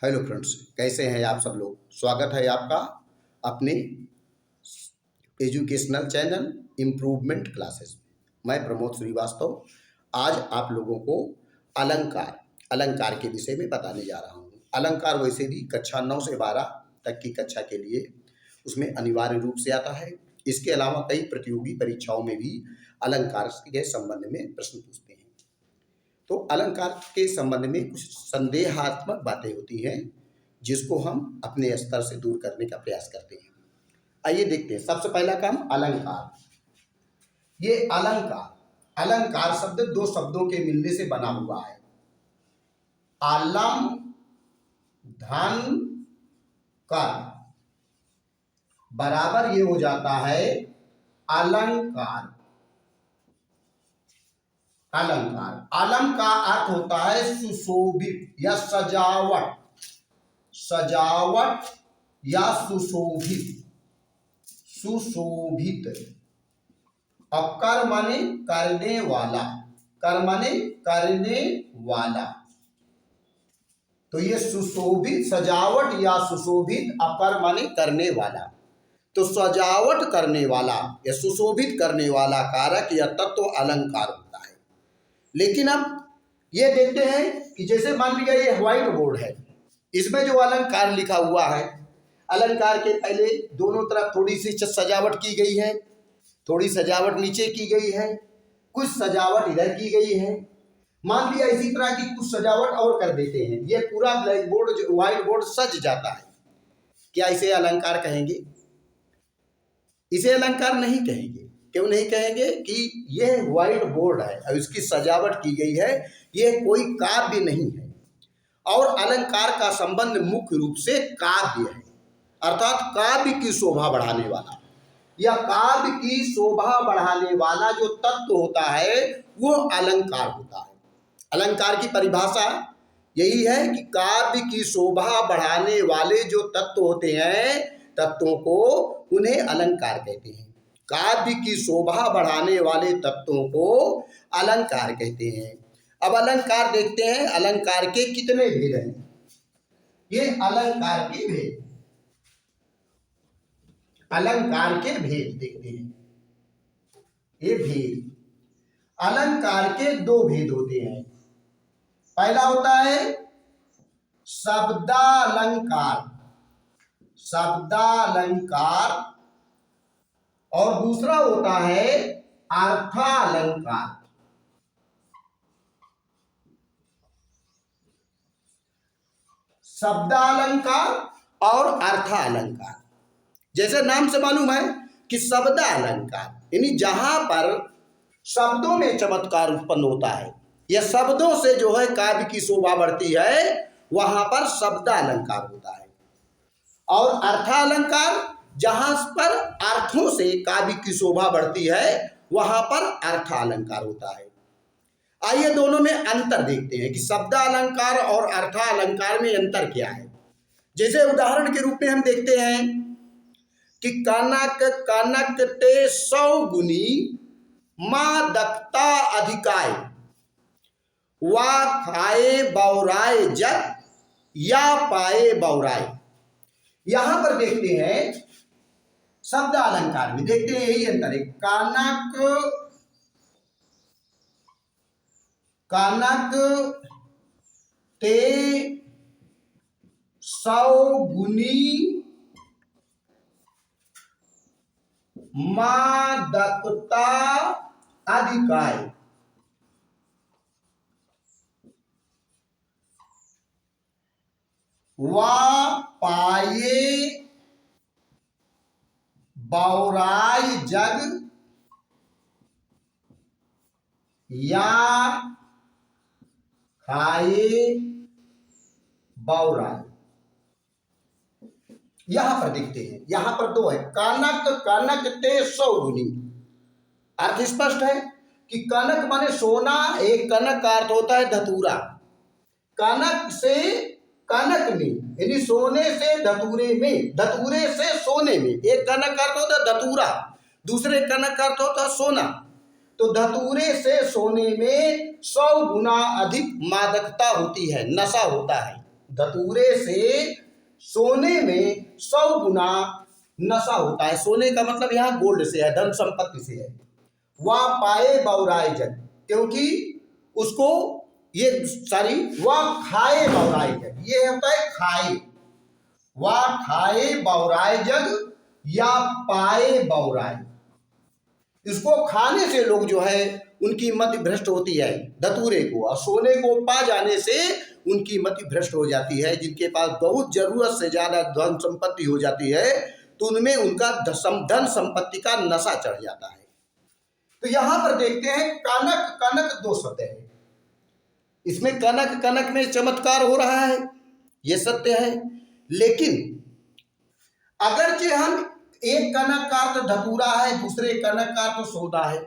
Hello friends, कैसे हैं आप सब लोग। स्वागत है आपका अपने एजुकेशनल चैनल इम्प्रूवमेंट क्लासेस में। मैं प्रमोद श्रीवास्तव आज आप लोगों को अलंकार अलंकार के विषय में बताने जा रहा हूँ। अलंकार वैसे भी कक्षा 9 से 12 तक की कक्षा के लिए उसमें अनिवार्य रूप से आता है। इसके अलावा कई प्रतियोगी परीक्षाओं में भी अलंकार के संबंध में प्रश्न पूछते हैं। तो अलंकार के संबंध में कुछ संदेहात्मक बातें होती हैं जिसको हम अपने स्तर से दूर करने का प्रयास करते हैं। आइए देखते हैं। सबसे पहला काम अलंकार। ये अलंकार शब्द दो शब्दों के मिलने से बना हुआ है। आलम धन कर बराबर ये हो जाता है अलंकार। अलम का अर्थ होता है सुशोभित या सजावट या सुशोभित। और कर माने करने वाला। तो ये सुशोभित, सजावट या सुशोभित, अपर माने करने वाला। तो सजावट करने वाला या सुशोभित करने वाला कारक या तत्व अलंकार होता है। लेकिन अब ये देखते हैं कि जैसे मान लिया ये व्हाइट बोर्ड है, इसमें जो अलंकार लिखा हुआ है, अलंकार के पहले दोनों तरफ थोड़ी सी सजावट की गई है, थोड़ी सजावट नीचे की गई है, कुछ सजावट इधर की गई है। मान लिया इसी तरह की कुछ सजावट और कर देते हैं, ये पूरा ब्लैक बोर्ड जो व्हाइट बोर्ड सज जाता है। क्या इसे अलंकार कहेंगे? इसे अलंकार नहीं कहेंगे। क्यों नहीं कहेंगे? कि यह व्हाइट बोर्ड है और इसकी सजावट की गई है, यह कोई काव्य नहीं है। और अलंकार का संबंध मुख्य रूप से काव्य है, अर्थात काव्य की शोभा बढ़ाने वाला या काव्य की शोभा बढ़ाने वाला जो तत्व होता है वो अलंकार होता है। अलंकार की परिभाषा यही है कि काव्य की शोभा बढ़ाने वाले जो तत्व होते हैं, तत्वों को उन्हें अलंकार कहते हैं। काव्य की शोभा बढ़ाने वाले तत्वों को अलंकार कहते हैं। अब अलंकार देखते हैं, अलंकार के कितने भेद हैं। ये अलंकार के भेद देखते हैं। ये भेद अलंकार के दो भेद होते हैं। पहला होता है शब्दालंकार और दूसरा होता है अर्थालंकार। शब्दालंकार और अर्थालंकार, जैसे नाम से मालूम है कि शब्दालंकार यानी जहां पर शब्दों में चमत्कार उत्पन्न होता है या शब्दों से जो है काव्य की शोभा बढ़ती है, वहां पर शब्दालंकार होता है। और अर्थालंकार जहां पर अर्थों से काव्य की शोभा बढ़ती है, वहां पर अर्थालंकार होता है। आइए दोनों में अंतर देखते हैं कि शब्दालंकार और अर्थालंकार में अंतर क्या है। जैसे उदाहरण के रूप में हम देखते हैं कि कनक ते 100 गुनी मादकता अधिकाय, वा खाए बौराए जग या पाए बौराए। यहां पर देखते हैं शब्द अलंकार में देखते हैं यही अंतर है। कनक ते 100 गुनी मादकता अधिकाय, वा पाए बौराई जग या खाए बौराई। यहां पर देखते हैं, यहां पर दो है। कनक ते 100 गुनी, अर्थ स्पष्ट है कि कनक माने सोना। एक कनक का अर्थ होता है धतूरा। कनक से कनक में यानी सोने से धतूरे में, धतूरे से सोने में। एक कनक का अर्थ होता है धतूरा, दूसरे कनक का अर्थ होता है सोना। तो धतूरे से सोने में 100 गुना अधिक मादकता होती है, नशा होता है। धतूरे से सोने में 100 गुना नशा होता है। सोने का मतलब यहाँ गोल्ड से है, धन संपत्ति से है। वह पाए बौराए जग, क्योंकि उसको ये वह खाए बौराए जग, ये होता है खाए। वह खाए बौराए जग या पाए बौराए, इसको खाने से लोग जो है उनकी मति भ्रष्ट होती है धतूरे को, और सोने को पा जाने से उनकी मति भ्रष्ट हो जाती है। जिनके पास बहुत जरूरत से ज्यादा धन संपत्ति हो जाती है तो उनमें उनका धन संपत्ति का नशा चढ़ जाता है। तो यहां पर देखते हैं कनक कनक 2 शब्द है। इसमें कनक कनक में चमत्कार हो रहा है, यह सत्य है। लेकिन अगरचे हम एक कनक का अर्थ धतूरा है, दूसरे कनक का अर्थ सोना है,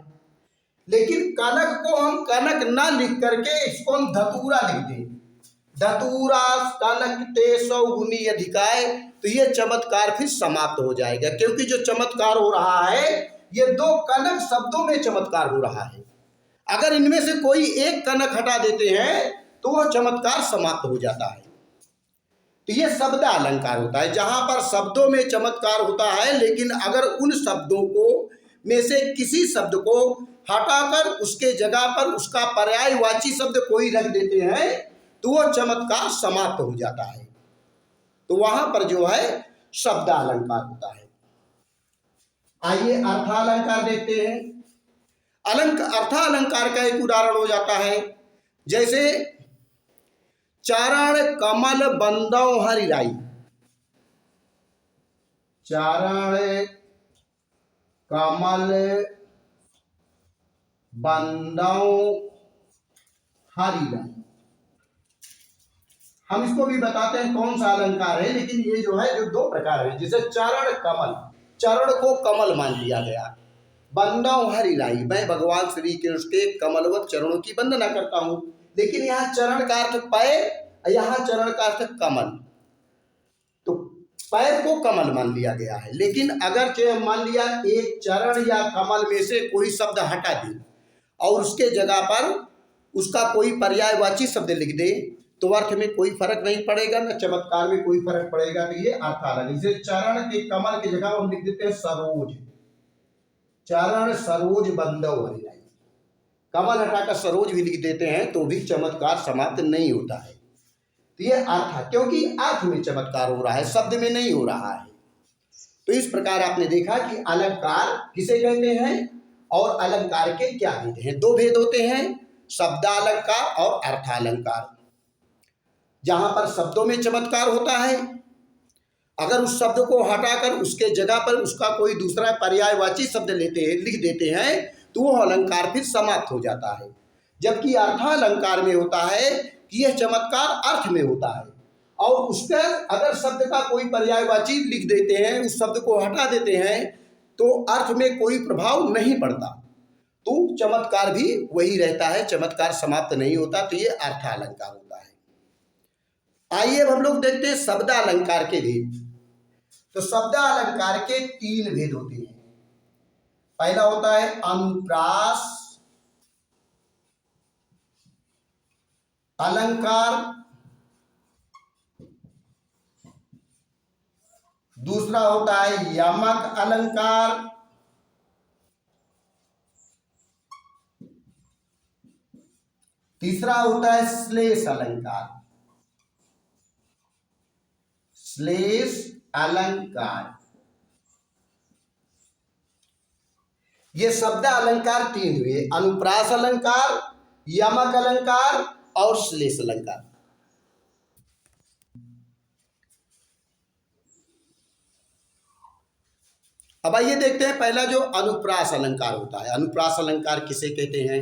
लेकिन कनक को हम कनक ना लिख करके इसको हम धतूरा लिख दें, धतूरा कनक ते 100 गुनी अधिकाय, तो ये चमत्कार फिर समाप्त हो जाएगा। क्योंकि जो चमत्कार हो रहा है ये 2 कनक शब्दों में चमत्कार हो रहा है। अगर इनमें से कोई एक कनक हटा देते हैं तो वह चमत्कार समाप्त हो जाता है। तो ये शब्द अलंकार होता है, जहां पर शब्दों में चमत्कार होता है, लेकिन अगर उन शब्दों को में से किसी शब्द को हटाकर उसके जगह पर उसका पर्यायवाची शब्द कोई रख देते हैं तो वह चमत्कार समाप्त हो जाता है। तो वहां पर जो है शब्द अलंकार होता है। आइए अर्थालंकार देखते हैं। अर्थालंकार का एक उदाहरण हो जाता है, जैसे चरण कमल बंदौ हरिराई, चरण कमल बंदौ हरिराई। हम इसको भी बताते हैं कौन सा अलंकार है, लेकिन ये जो है जो 2 प्रकार है। जैसे चरण कमल, चरण को कमल मान लिया गया, बंदौ हरिराई, मैं भगवान श्री कृष्ण के कमलवत चरणों की वंदना करता हूं। लेकिन यहाँ चरण का अर्थ पैर, यहाँ चरण का अर्थ कमल, तो पैर को कमल मान लिया गया है। लेकिन अगर मान लिया एक चरण या कमल में से कोई शब्द हटा दे और उसके जगह पर उसका कोई पर्यायवाची शब्द लिख दे तो अर्थ में कोई फर्क नहीं पड़ेगा, न चमत्कार में कोई फर्क पड़ेगा। तो ये अर्थ अलग। जैसे चरण के कमल की जगह हम लिख देते हैं सरोज, चरण सरोज बंदौ हरिराई, कमल हटाकर सरोज भी लिख देते हैं तो भी चमत्कार समाप्त नहीं होता है। तो ये अर्थ है, क्योंकि अर्थ में चमत्कार हो रहा है, शब्द में नहीं हो रहा है। तो इस प्रकार आपने देखा कि अलंकार किसे कहते हैं और अलंकार के क्या भेद हैं। 2 भेद होते हैं, शब्दालंकार और अर्थालंकार। जहां पर शब्दों में चमत्कार होता है, अगर उस शब्द को हटाकर उसके जगह पर उसका कोई दूसरा पर्यायवाची शब्द लिख देते हैं तो वो अलंकार फिर समाप्त हो जाता है। जबकि अर्थालंकार में होता है कि यह चमत्कार अर्थ में होता है और उसका अगर शब्द का कोई पर्यायवाची लिख देते हैं, उस शब्द को हटा देते हैं तो अर्थ में कोई प्रभाव नहीं पड़ता, तो चमत्कार भी वही रहता है, चमत्कार समाप्त नहीं होता। तो ये अर्थालंकार होता है। आइए अब हम लोग देखते हैं शब्द अलंकार के भेद। तो शब्द अलंकार के 3 भेद होते हैं। पहला होता है अनुप्रास अलंकार, दूसरा होता है यमक अलंकार, तीसरा होता है श्लेष अलंकार। श्लेष अलंकार, ये शब्द अलंकार 3 हुए, अनुप्रास अलंकार, यमक अलंकार और श्लेष अलंकार। अब आइए देखते हैं पहला जो अनुप्रास अलंकार होता है। अनुप्रास अलंकार किसे कहते हैं?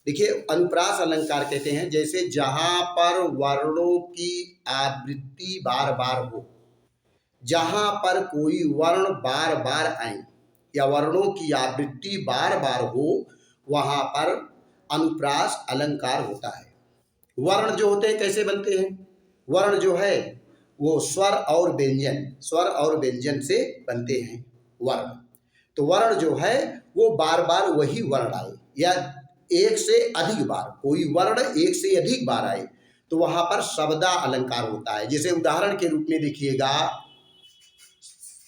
देखिए, अनुप्रास अलंकार कहते हैं जैसे जहां पर वर्णों की आवृत्ति बार बार हो, जहां पर कोई वर्ण बार बार आए या वर्णों की आवृत्ति बार बार हो, वहां पर अनुप्रास अलंकार होता है। वर्ण जो होते हैं कैसे बनते हैं? वर्ण जो है वो स्वर और व्यंजन से बनते हैं वर्ण। तो वर्ण जो है वो बार बार वही वर्ण आए या एक से अधिक बार, कोई वर्ण एक से अधिक बार आए तो वहां पर शब्दा अलंकार होता है। जैसे उदाहरण के रूप में देखिएगा,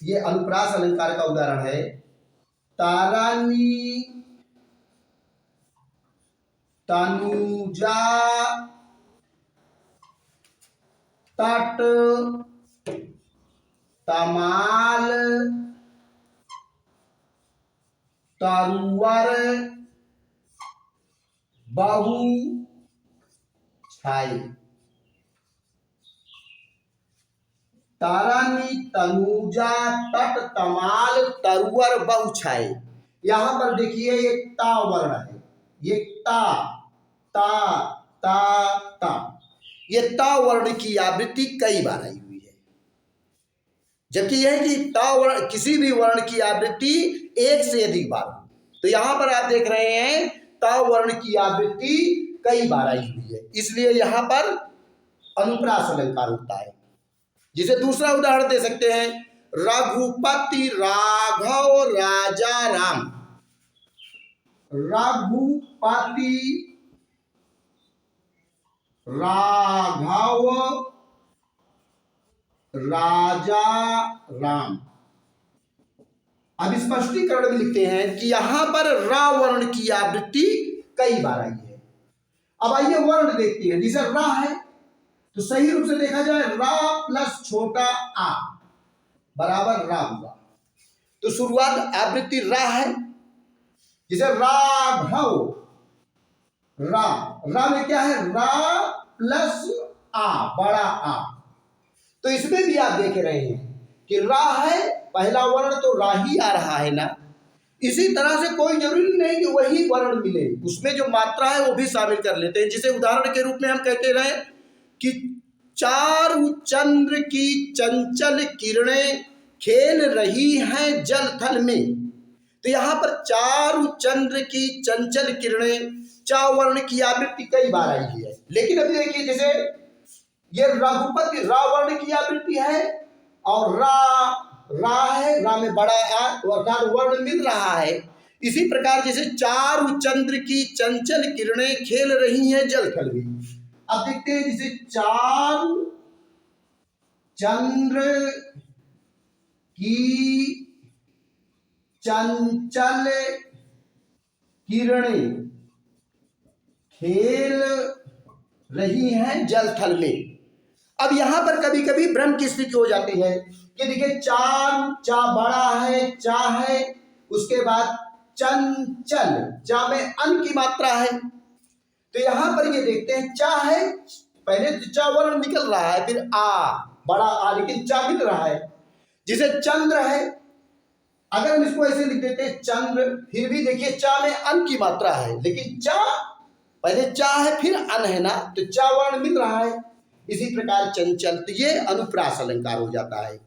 ये अनुप्रास अलंकार का उदाहरण है। तारानी तनुजा तट तमाल तरुवर बहु छाई। तारानी तनुजा तट तमाल तरुवर बहु छाई। यहां पर देखिए ये ता वर्ण है, ये ता ता ता ता, ये ता वर्ण की आवृत्ति कई बार आई हुई है, जबकि यह कि ता वर्ण किसी भी वर्ण की आवृत्ति एक से अधिक बार हो। तो यहां पर आप देख रहे हैं ता वर्ण की आवृत्ति कई बार आई हुई है, इसलिए यहां पर अनुप्रास अलंकार होता है। जिसे दूसरा उदाहरण दे सकते हैं, रघुपति राघव राजा राम। रघुपति राघव राजा राम। अब स्पष्टीकरण में लिखते हैं कि यहां पर रा वर्ण की आवृत्ति कई बार आई है। अब आइए वर्ण देखते हैं। जैसे रा है तो सही रूप से देखा जाए रा प्लस छोटा आ बराबर रा हुआ, तो शुरुआत आवृत्ति रा है। जैसे राघव, रा रा में क्या है, रा प्लस आ बड़ा आ, तो इसमें भी आप देख रहे हैं कि रा है, पहला वर्ण तो रा ही आ रहा है ना। इसी तरह से कोई जरूरी नहीं कि वही वर्ण मिले, उसमें जो मात्रा है वो भी शामिल कर लेते हैं। जिसे उदाहरण के रूप में हम कहते रहे कि चारु चंद्र की चंचल किरणें खेल रही हैं जल थल में। तो यहां पर चारु चंद्र की चंचल किरणें, चा वर्ण की आवृत्ति कई बार आई है। लेकिन अभी देखिए, जैसे ये रघुपति रा वर्ण की आवृत्ति है और रा है, रा में बड़ा आ अर्थात वर्ण मिल रहा है। इसी प्रकार जैसे चारु चंद्र की चंचल किरणें खेल रही हैं जल थल में। अब देखते हैं, जैसे चारु चंद्र की चंचल किरणें खेल रही हैं जल थल में। अब यहां पर कभी कभी भ्रम की स्थिति हो जाती है कि देखिए चार, चा बड़ा है, चा है, उसके बाद चंचल, चा में अन की मात्रा है। तो यहां पर ये देखते हैं चा है, पहले तो चा वर्ण निकल रहा है, फिर आ बड़ा आ, लेकिन चा मिल रहा है। जिसे चंद्र है, अगर हम इसको ऐसे लिख देते हैं चंद्र, फिर भी देखिए चा में अन की मात्रा है, लेकिन चा पहले चा है फिर अन है ना, तो चा वर्ण मिल रहा है। इसी प्रकार चंचल, तो ये अनुप्रास अलंकार हो जाता है।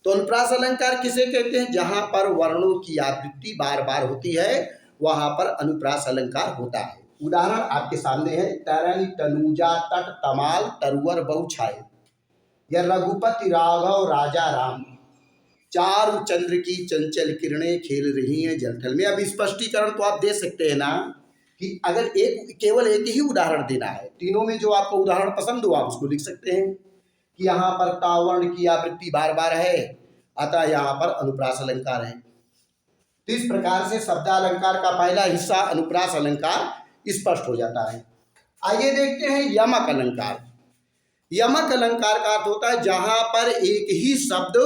तो अनुप्रास अलंकार किसे कहते हैं, जहां पर वर्णों की आवृत्ति बार बार होती है वहां पर अनुप्रास अलंकार होता है। उदाहरण आपके सामने है, तरन तनुजा तट तमाल तरुवर बहु छाए, या रघुपति राघव राजा राम, चारु चंद्र की चंचल किरणें खेल रही हैं जलथल में। अब स्पष्टीकरण तो आप दे सकते हैं ना, कि अगर केवल एक ही उदाहरण देना है, तीनों में जो आपको उदाहरण पसंद हो आप उसको लिख सकते हैं कि यहाँ पर तावर्ण की आवृत्ति बार बार है, अतः यहाँ पर अनुप्रास अलंकार है। तो इस प्रकार से शब्दालंकार का पहला हिस्सा अनुप्रास अलंकार स्पष्ट हो जाता है। आइए देखते हैं यमक अलंकार। यमक अलंकार का अर्थ होता है जहां पर एक ही शब्द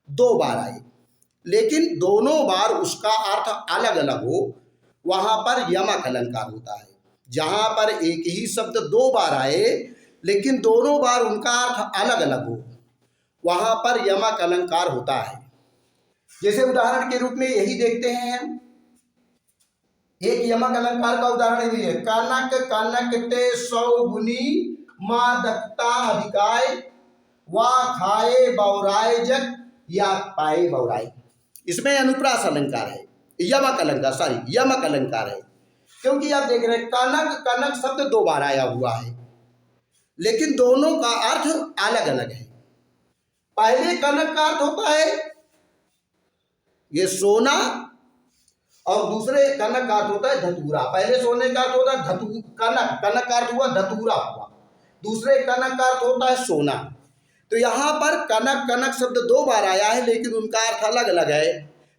दो बार आए, लेकिन दोनों बार उसका अर्थ अलग अलग हो, वहां पर यमक अलंकार होता है। जहां पर एक ही शब्द दो बार आए लेकिन दोनों बार उनका अर्थ अलग अलग हो, वहां पर यमक अलंकार होता है। जैसे उदाहरण के रूप में यही देखते हैं हम, एक यमक अलंकार का उदाहरण भी है, कनक कनक ते सौगुनी मादकता अधिकाय, वा खाए बौराए जग या पाए बौराए। इसमें अनुप्रास अलंकार है, यमक अलंकार यमक अलंकार है, क्योंकि आप देख रहे हैं कनक कनक शब्द दो बार आया हुआ है लेकिन दोनों का अर्थ अलग अलग है। पहले कनक का अर्थ होता है ये सोना, और दूसरे कनक का अर्थ होता है धतूरा। पहले सोने का अर्थ होता है कनक, कनक का अर्थ हुआ धतूरा हुआ, दूसरे कनक का अर्थ होता है सोना। तो यहाँ पर कनक कनक शब्द 2 बार आया है, लेकिन उनका अर्थ अलग अलग है।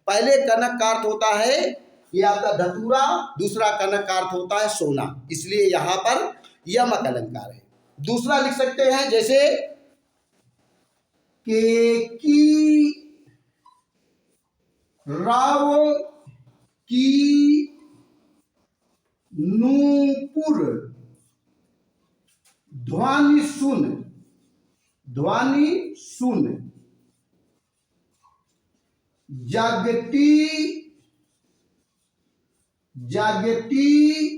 पहले कनक का अर्थ होता है ये आपका धतूरा, दूसरा कनक का अर्थ होता है सोना, इसलिए यहाँ पर यमक अलंकार है। दूसरा लिख सकते हैं जैसे केकी राव की नूपुर ध्वनि सुन जगती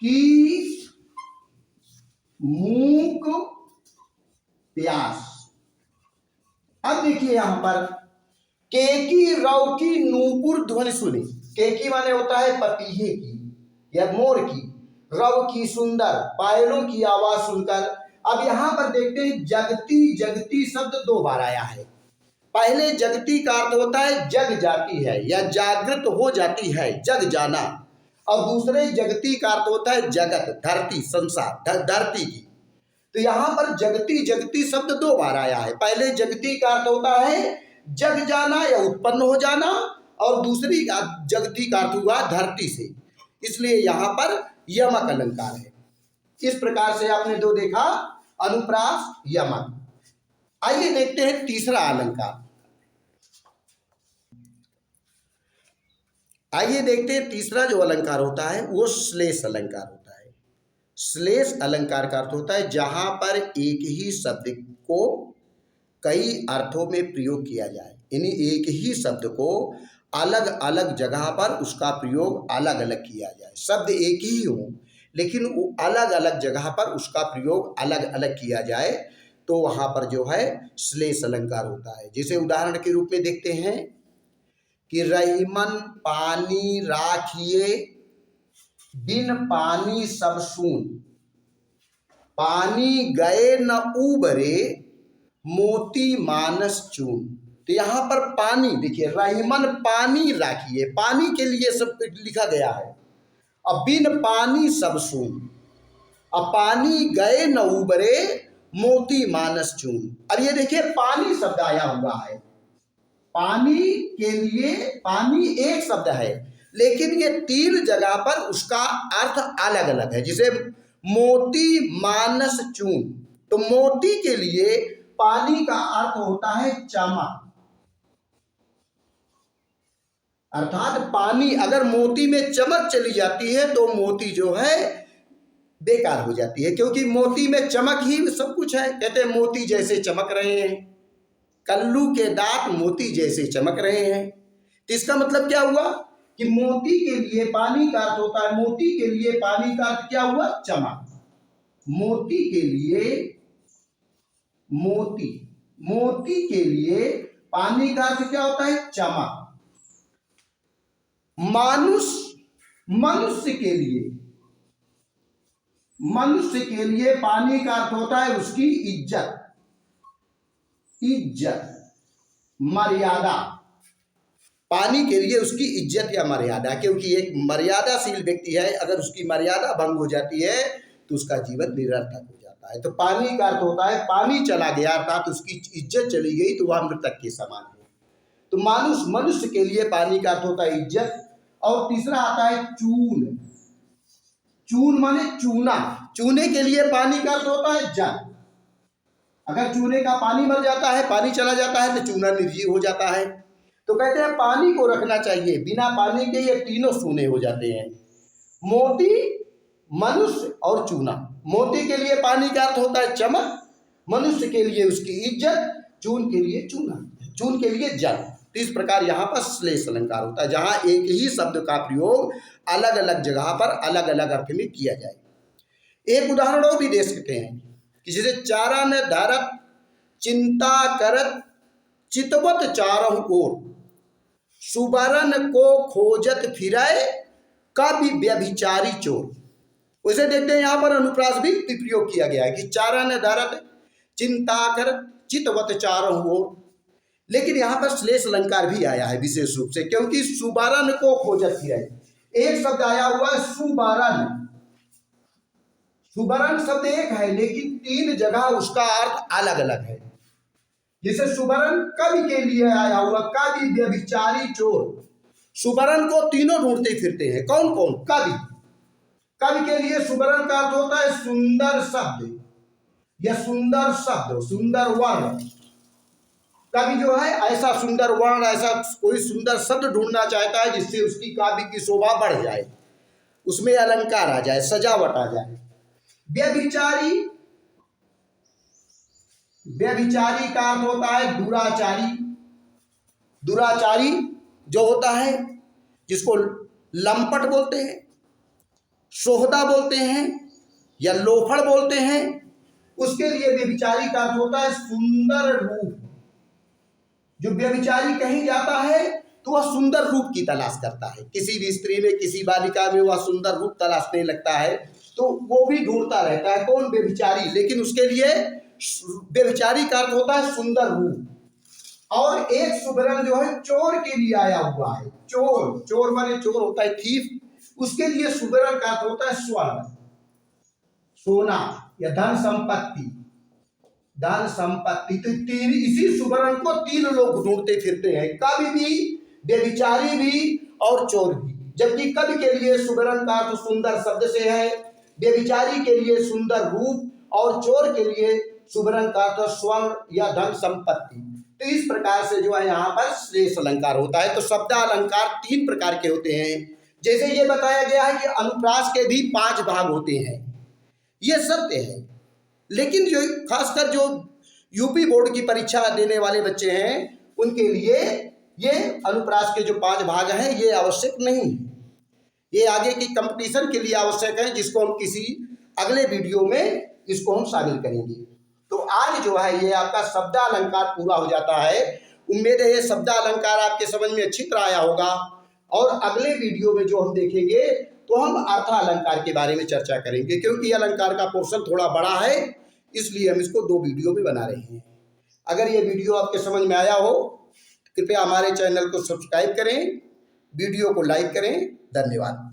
की मूक प्यास। अब देखिए यहां पर केकी रव की नूपुर ध्वनि सुनी। केकी माने होता है पपीहे की या मोर की, रव की सुंदर पायलों की आवाज सुनकर। अब यहां पर देखते हैं जगती जगती शब्द 2 बार आया है। पहले जगती का अर्थ होता है जग जाती है या जागृत हो जाती है, जग जाना। और दूसरे जगती का अर्थ होता है जगत, धरती, संसार, धरती की। तो यहां पर जगती जगती शब्द 2 बार आया है। पहले जगती का अर्थ होता है जग जाना या उत्पन्न हो जाना, और दूसरी जगती का अर्थ हुआ धरती से, इसलिए यहां पर यमक अलंकार है। इस प्रकार से आपने 2 देखा, अनुप्रास, यमक। आइए देखते हैं तीसरा अलंकार। आइए देखते हैं तीसरा जो अलंकार होता है वो श्लेष अलंकार होता है। श्लेष अलंकार का अर्थ होता है जहां पर एक ही शब्द को कई अर्थों में प्रयोग किया जाए, यानी एक ही शब्द को अलग अलग जगह पर उसका प्रयोग अलग अलग किया जाए। शब्द एक ही हो लेकिन वो अलग अलग जगह पर उसका प्रयोग अलग अलग किया जाए, तो वहाँ पर जो है श्लेष अलंकार होता है। जैसे उदाहरण के रूप में देखते हैं कि रहीमन पानी राखिए बिन पानी सब सून, पानी गए न उबरे मोती मानस चून। तो यहाँ पर पानी देखिए, रहीमन पानी राखिए, पानी के लिए सब लिखा गया है। अब बिन पानी सब सून, अब पानी गए न उबरे मोती मानस चून। अब ये देखिए पानी शब्द आया हुआ है। पानी के लिए पानी एक शब्द है, लेकिन ये 3 जगह पर उसका अर्थ अलग अलग है। जैसे मोती मानस चून, तो मोती के लिए पानी का अर्थ होता है चमक, अर्थात पानी अगर मोती में चमक चली जाती है तो मोती जो है बेकार हो जाती है, क्योंकि मोती में चमक ही सब कुछ है। कहते हैं मोती जैसे चमक रहे हैं, कल्लू के दांत मोती जैसे चमक रहे हैं। तो इसका मतलब क्या हुआ कि मोती के लिए पानी का अर्थ होता है, मोती के लिए पानी का अर्थ क्या हुआ, चमक। मोती के लिए मोती के लिए पानी का अर्थ क्या होता है, चमक। मनुष्य के लिए पानी का अर्थ होता है उसकी इज्जत, मर्यादा। पानी के लिए उसकी इज्जत या मर्यादा, क्योंकि एक मर्यादाशील व्यक्ति है, अगर उसकी मर्यादा भंग हो जाती है तो उसका जीवन निरर्थक हो जाता है। तो पानी का अर्थ होता है पानी चला गया अर्थात उसकी इज्जत चली गई तो वह मृतक के समान है। तो मनुष्य के लिए पानी का अर्थ होता है इज्जत। और तीसरा आता है चून माने चूना, चूने के लिए पानी का अर्थ होता है जल। अगर चूने का पानी मर जाता है, पानी चला जाता है तो चूना निर्जीव हो जाता है। तो कहते हैं पानी को रखना चाहिए, बिना पानी के ये तीनों सूने हो जाते हैं। मोती, मनुष्य और चूना। मोती के लिए पानी का अर्थ होता है चमक, मनुष्य के लिए उसकी इज्जत, चून के लिए चूना, चून के लिए जल। तो इस प्रकार यहाँ पर श्लेष अलंकार होता है जहाँ एक ही शब्द का प्रयोग अलग अलग जगह पर अलग अलग अर्थ में किया जाए। एक उदाहरण और भी दे सकते हैं कि जैसे चारा न धरत चिंता करत चितवत चारों ओर, सुबरन को खोजत फिराए कभी व्यभिचारी चोर। वैसे देखते हैं यहाँ पर अनुप्रास भी प्रयोग किया गया है कि चारा न धरत चिंता करत चितवत चारों ओर, लेकिन यहाँ पर श्लेष अलंकार भी आया है विशेष रूप से, क्योंकि सुबरन को खोजत फिराए। एक शब्द आया हुआ है सुबरन, सुवर्ण शब्द एक है लेकिन तीन जगह उसका अर्थ अलग अलग है। जैसे सुवर्ण कवि के लिए आया हुआ, कवि, व्यभिचारी, चोर। सुवर्ण को तीनों ढूंढते फिरते हैं। कौन कौन? कवि। कवि के लिए सुवर्ण का अर्थ होता है सुंदर शब्द या सुंदर शब्द, सुंदर वर्ण। कवि जो है ऐसा सुंदर वर्ण, ऐसा कोई सुंदर शब्द ढूंढना चाहता है जिससे उसकी काव्य की शोभा बढ़ जाए, उसमें अलंकार आ जाए, सजावट आ जाए। व्यभिचारी, व्यभिचारी का अर्थ होता है दुराचारी। दुराचारी जो होता है, जिसको लंपट बोलते हैं, सोहदा बोलते हैं या लोफड़ बोलते हैं, उसके लिए व्यभिचारी का अर्थ होता है सुंदर रूप। जो व्यभिचारी कहीं जाता है तो वह सुंदर रूप की तलाश करता है। किसी भी स्त्री में, किसी बालिका में वह सुंदर रूप तलाशने लगता है, तो वो भी ढूंढता रहता है। कौन? व्यभिचारी। लेकिन उसके लिए व्यभिचारी का अर्थ होता है सुंदर रूप। और एक सुवर्ण जो है चोर के लिए आया हुआ है। चोर, चोर माने चोर होता है थीफ, उसके लिए सुवर्ण का अर्थ होता है स्वर्ण, सोना या धन संपत्ति, धन संपत्ति। तो तीन, इसी सुवर्ण को तीन लोग ढूंढते फिरते हैं, कवि भी, व्यभिचारी भी और चोर भी। जबकि कवि के लिए सुवर्ण का अर्थ सुंदर शब्द से है, व्यभिचारी के लिए सुंदर रूप और चोर के लिए सुवर्ण का अर्थ स्वर्ण या धन संपत्ति। तो इस प्रकार से जो है यहाँ पर श्रेष्ठ अलंकार होता है। तो शब्दालंकार तीन प्रकार के होते हैं। जैसे ये बताया गया है कि अनुप्रास के भी 5 भाग होते हैं, ये सत्य है। लेकिन जो खासकर जो यूपी बोर्ड की परीक्षा देने वाले बच्चे हैं, उनके लिए ये अनुप्रास के जो 5 भाग हैं ये आवश्यक नहीं, ये आगे की कंपटीशन के लिए आवश्यक है, जिसको हम किसी अगले वीडियो में इसको हम शामिल करेंगे। तो आज जो है ये आपका शब्दालंकार पूरा हो जाता है। उम्मीद है ये शब्दालंकार आपके समझ में अच्छी तरह आया होगा। और अगले वीडियो में जो हम देखेंगे तो हम अर्थालंकार के बारे में चर्चा करेंगे, क्योंकि अलंकार का पोर्शन थोड़ा बड़ा है, इसलिए हम इसको 2 वीडियो में बना रहे हैं। अगर ये वीडियो आपके समझ में आया हो, कृपया हमारे चैनल को सब्सक्राइब करें, वीडियो को लाइक करें। धन्यवाद।